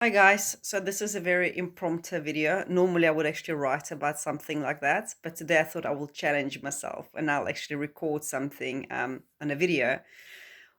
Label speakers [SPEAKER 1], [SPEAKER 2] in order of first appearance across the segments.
[SPEAKER 1] Hi guys, so this is a very impromptu video. Normally I would actually write about something like that, but today I thought I will challenge myself and I'll actually record something on a video.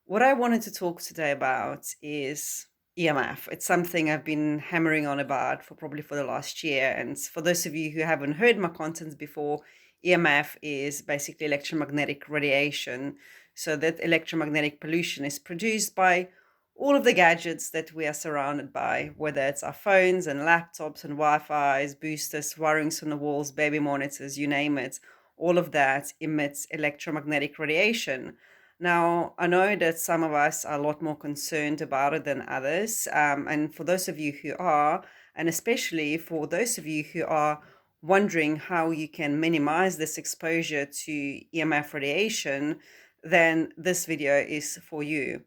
[SPEAKER 1] What I wanted to talk today about is EMF. It's something I've been hammering on about for the last year. And for those of you who haven't heard my contents before, EMF is basically electromagnetic radiation. So that electromagnetic pollution is produced by all of the gadgets that we are surrounded by, whether it's our phones and laptops and Wi-Fi's, boosters, wirings on the walls, baby monitors, you name it. All of that emits electromagnetic radiation. Now, I know that some of us are a lot more concerned about it than others. And for those of you who are, and especially for those of you who are wondering how you can minimize this exposure to EMF radiation, then this video is for you.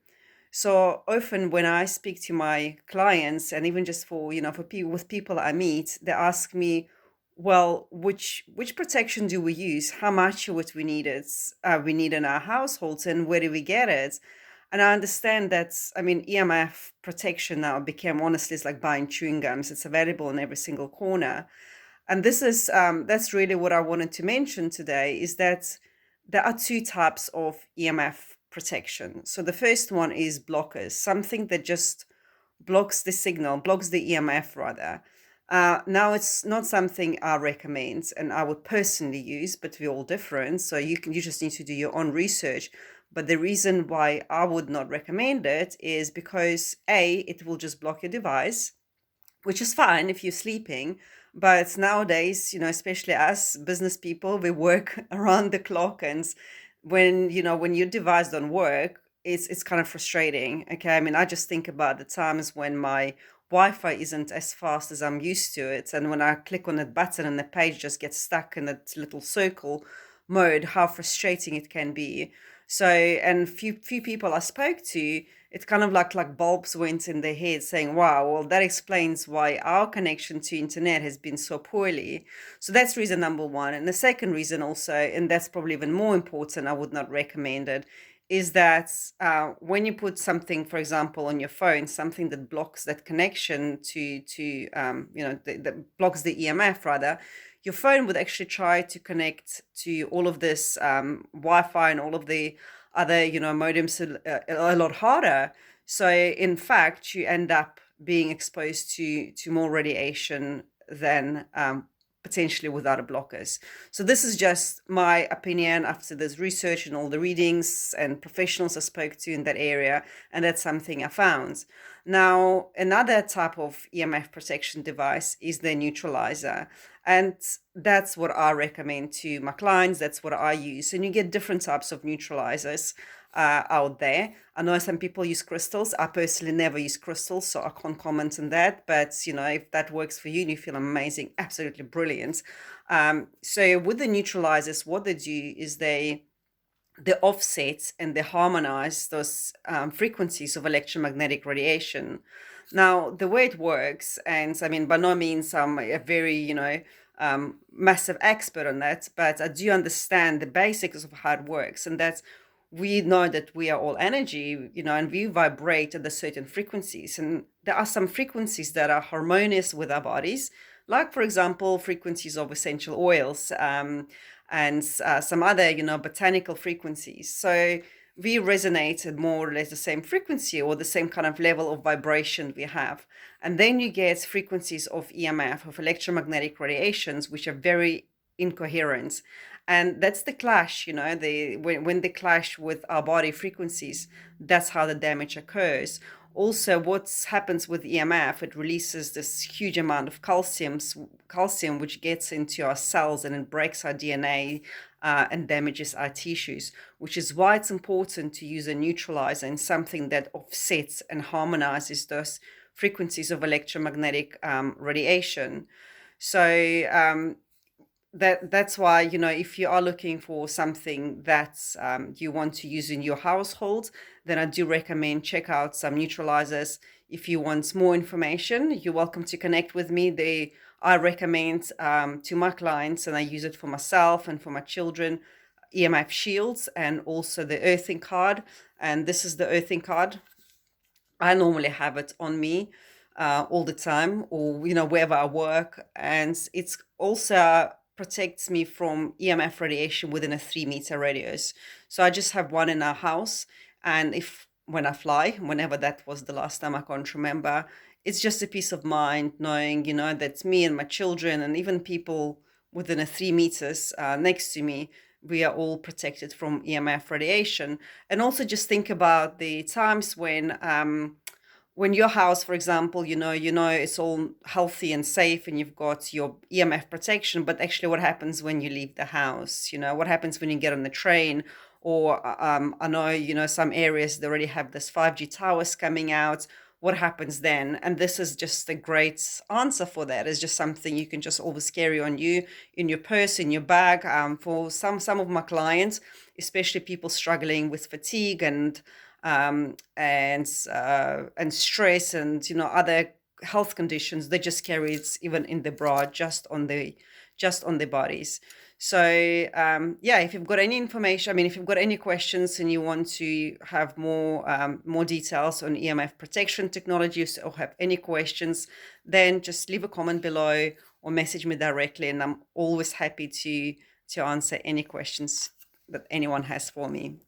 [SPEAKER 1] So often when I speak to my clients and even just for people with people I meet, they ask me, well, which protection do we use? How much of it we need in our households and where do we get it? And I understand that, I mean, EMF protection now became honestly it's like buying chewing gums. It's available in every single corner. And that's really what I wanted to mention today is that there are two types of EMF protection. So the first one is blockers, something that just blocks the signal, blocks the EMF rather. Now it's not something I recommend and I would personally use, but we're all different. So you just need to do your own research. But the reason why I would not recommend it is because A, it will just block your device, which is fine if you're sleeping. But nowadays, especially us business people, we work around the clock. And when your device don't work, it's kind of frustrating. Okay. I mean, I just think about the times when my Wi-Fi isn't as fast as I'm used to it. And when I click on that button and the page just gets stuck in that little circle mode, how frustrating it can be. So, and few people I spoke to, it's kind of like bulbs went in their head saying, wow, well, that explains why our connection to internet has been so poorly. So that's reason number one. And the second reason also, and that's probably even more important, I would not recommend it, is that when you put something, for example, on your phone, something that blocks that connection that blocks the EMF rather, your phone would actually try to connect to all of this Wi-Fi and all of the other, modems a lot harder. So in fact, you end up being exposed to more radiation than potentially without a blockers. So this is just my opinion after this research and all the readings and professionals I spoke to in that area, and that's something I found. Now, another type of EMF protection device is the neutralizer. And that's what I recommend to my clients. That's what I use. And you get different types of neutralizers out there. I know some people use crystals. I personally never use crystals, so I can't comment on that. But, if that works for you and you feel amazing, absolutely brilliant. So with the neutralizers, what they do is they offset and they harmonize those frequencies of electromagnetic radiation. Now, the way it works, and I mean, by no means I'm a very, massive expert on that, but I do understand the basics of how it works. And that's we know that we are all energy, and we vibrate at the certain frequencies. And there are some frequencies that are harmonious with our bodies, like, for example, frequencies of essential oils. And some other, botanical frequencies. So we resonate at more or less the same frequency or the same kind of level of vibration we have. And then you get frequencies of EMF, of electromagnetic radiations, which are very incoherent. And that's the clash, when they clash with our body frequencies, that's how the damage occurs. Also, what happens with EMF, it releases this huge amount of calcium, which gets into our cells and it breaks our DNA and damages our tissues, which is why it's important to use a neutralizer and something that offsets and harmonizes those frequencies of electromagnetic radiation. So that's why, if you are looking for something that you want to use in your household, then I do recommend check out some neutralizers. If you want more information, you're welcome to connect with me. I recommend to my clients, and I use it for myself and for my children, EMF shields and also the earthing card. And this is the earthing card. I normally have it on me. all the time, or wherever I work, and it's also protects me from EMF radiation within a 3 meter radius. So I just have one in our house, and if when I fly, whenever that was the last time, I can't remember, it's just a peace of mind knowing, that me and my children and even people within a 3 meters next to me, we are all protected from EMF radiation. And also just think about the times when your house, for example, it's all healthy and safe and you've got your EMF protection, but actually what happens when you leave the house? What happens when you get on the train? Or I know, some areas they already have this 5G towers coming out. What happens then? And this is just a great answer for that. It's just something you can just always carry on you, in your purse, in your bag. For some of my clients, especially people struggling with fatigue and stress and other health conditions, they just carry it even in the bra, just on the bodies. So yeah, if you've got any information, if you've got any questions and you want to have more details on EMF protection technologies or have any questions, then just leave a comment below or message me directly, and I'm always happy to answer any questions that anyone has for me.